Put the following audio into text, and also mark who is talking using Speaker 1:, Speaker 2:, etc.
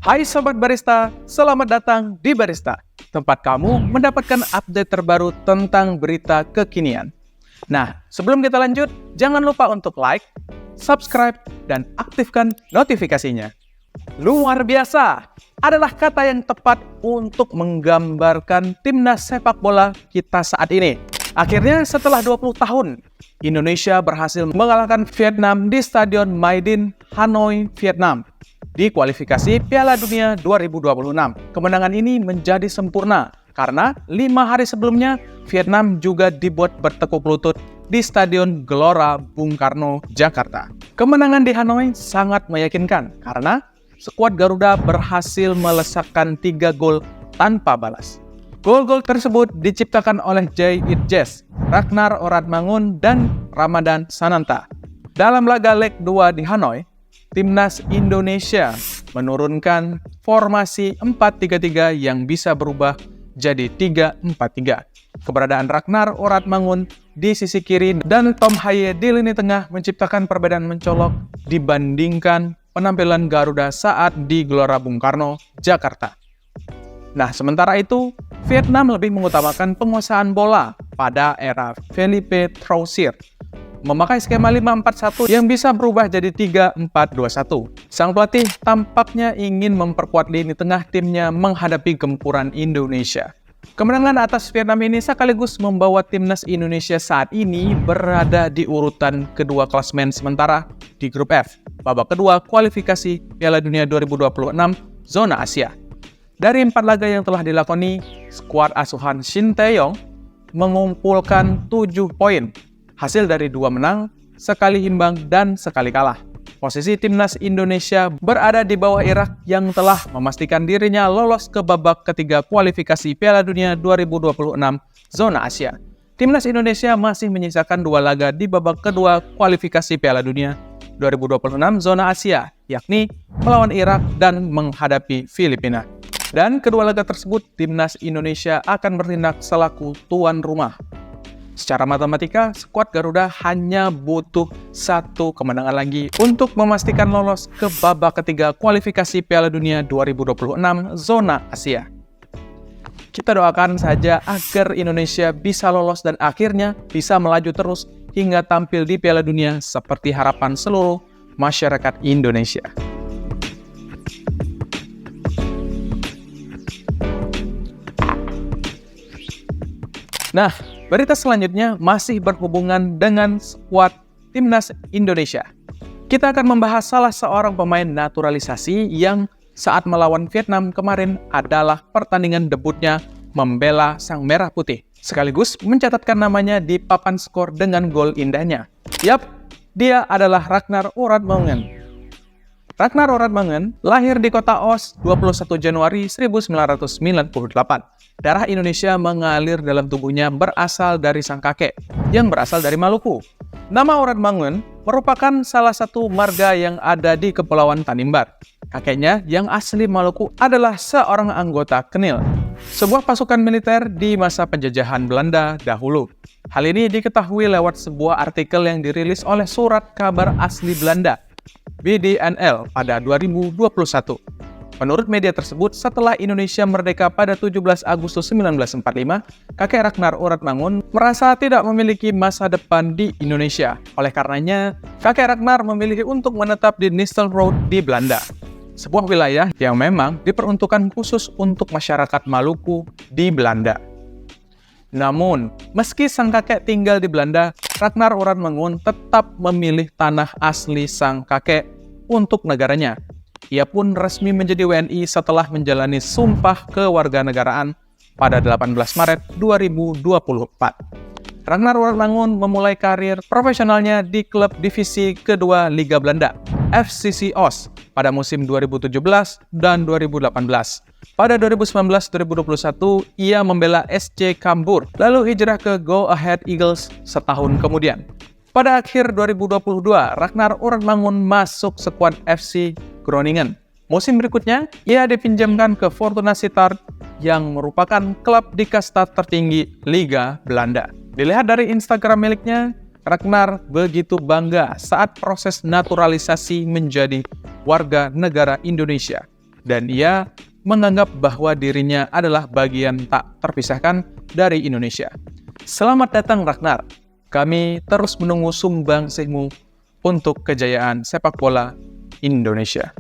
Speaker 1: Hai Sobat Barista, selamat datang di Barista, tempat kamu mendapatkan update terbaru tentang berita kekinian. Nah, sebelum kita lanjut, jangan lupa untuk like, subscribe, dan aktifkan notifikasinya. Luar biasa adalah kata yang tepat untuk menggambarkan timnas sepak bola kita saat ini. Akhirnya setelah 20 tahun, Indonesia berhasil mengalahkan Vietnam di Stadion Maidin, Hanoi, Vietnam di kualifikasi Piala Dunia 2026. Kemenangan ini menjadi sempurna karena 5 hari sebelumnya Vietnam juga dibuat bertekuk lutut di Stadion Gelora Bung Karno, Jakarta. Kemenangan di Hanoi sangat meyakinkan karena skuad Garuda berhasil melesakkan 3 gol tanpa balas. Gol-gol tersebut diciptakan oleh Jay Itjes, Ragnar Oratmangun, dan Ramadan Sananta. Dalam laga leg 2 di Hanoi, Timnas Indonesia menurunkan formasi 4-3-3 yang bisa berubah jadi 3-4-3. Keberadaan Ragnar Oratmangun di sisi kiri dan Tom Haye di lini tengah menciptakan perbedaan mencolok dibandingkan penampilan Garuda saat di Gelora Bung Karno, Jakarta. Nah, sementara itu, Vietnam lebih mengutamakan penguasaan bola pada era Philippe Troussier, memakai skema 5-4-1 yang bisa berubah jadi 3-4-2-1. Sang pelatih tampaknya ingin memperkuat lini tengah timnya menghadapi gempuran Indonesia. Kemenangan atas Vietnam ini sekaligus membawa timnas Indonesia saat ini berada di urutan kedua klasemen sementara di grup F, babak kedua kualifikasi Piala Dunia 2026 zona Asia. Dari 4 laga yang telah dilakoni, skuad asuhan Shin Tae-yong mengumpulkan 7 poin, hasil dari 2 menang, sekali imbang, dan sekali kalah. Posisi timnas Indonesia berada di bawah Irak yang telah memastikan dirinya lolos ke babak ketiga kualifikasi Piala Dunia 2026 zona Asia. Timnas Indonesia masih menyisakan 2 laga di babak kedua kualifikasi Piala Dunia 2026 zona Asia, yakni melawan Irak dan menghadapi Filipina. Dan kedua laga tersebut, timnas Indonesia akan bertindak selaku tuan rumah. Secara matematika, skuad Garuda hanya butuh 1 kemenangan lagi untuk memastikan lolos ke babak ketiga kualifikasi Piala Dunia 2026 zona Asia. Kita doakan saja agar Indonesia bisa lolos dan akhirnya bisa melaju terus hingga tampil di Piala Dunia seperti harapan seluruh masyarakat Indonesia. Nah, berita selanjutnya masih berhubungan dengan skuad timnas Indonesia. Kita akan membahas salah seorang pemain naturalisasi yang saat melawan Vietnam kemarin adalah pertandingan debutnya membela Sang Merah Putih, sekaligus mencatatkan namanya di papan skor dengan gol indahnya. Yap, dia adalah Ragnar Oratmangun. Ragnar Oratmangun lahir di kota Oos 21 Januari 1998. Darah Indonesia mengalir dalam tubuhnya berasal dari sang kakek yang berasal dari Maluku. Nama Oratmangun merupakan salah satu marga yang ada di Kepulauan Tanimbar. Kakeknya yang asli Maluku adalah seorang anggota Kenil, sebuah pasukan militer di masa penjajahan Belanda dahulu. Hal ini diketahui lewat sebuah artikel yang dirilis oleh Surat Kabar Asli Belanda, BDNL, pada 2021. Menurut media tersebut, setelah Indonesia merdeka pada 17 Agustus 1945, kakek Ragnar Oratmangun merasa tidak memiliki masa depan di Indonesia. Oleh karenanya, kakek Ragnar memilih untuk menetap di Nistelrooy di Belanda, sebuah wilayah yang memang diperuntukkan khusus untuk masyarakat Maluku di Belanda. Namun, meski sang kakek tinggal di Belanda, Ragnar Oratmangun tetap memilih tanah asli sang kakek untuk negaranya. Ia pun resmi menjadi WNI setelah menjalani sumpah kewarganegaraan pada 18 Maret 2024. Ragnar Oratmangun memulai karir profesionalnya di klub divisi kedua Liga Belanda, FCC Oos, pada musim 2017 dan 2018. Pada 2019-2021, ia membela SC Cambuur, lalu hijrah ke Go Ahead Eagles setahun kemudian. Pada akhir 2022, Ragnar Oratmangun masuk skuad FC Groningen. Musim berikutnya, ia dipinjamkan ke Fortuna Sittard yang merupakan klub di kasta tertinggi Liga Belanda. Dilihat dari Instagram miliknya, Ragnar begitu bangga saat proses naturalisasi menjadi warga negara Indonesia. dan ia menganggap bahwa dirinya adalah bagian tak terpisahkan dari Indonesia. Selamat datang Ragnar. Kami terus menunggu sumbangsihmu untuk kejayaan sepak bola Indonesia.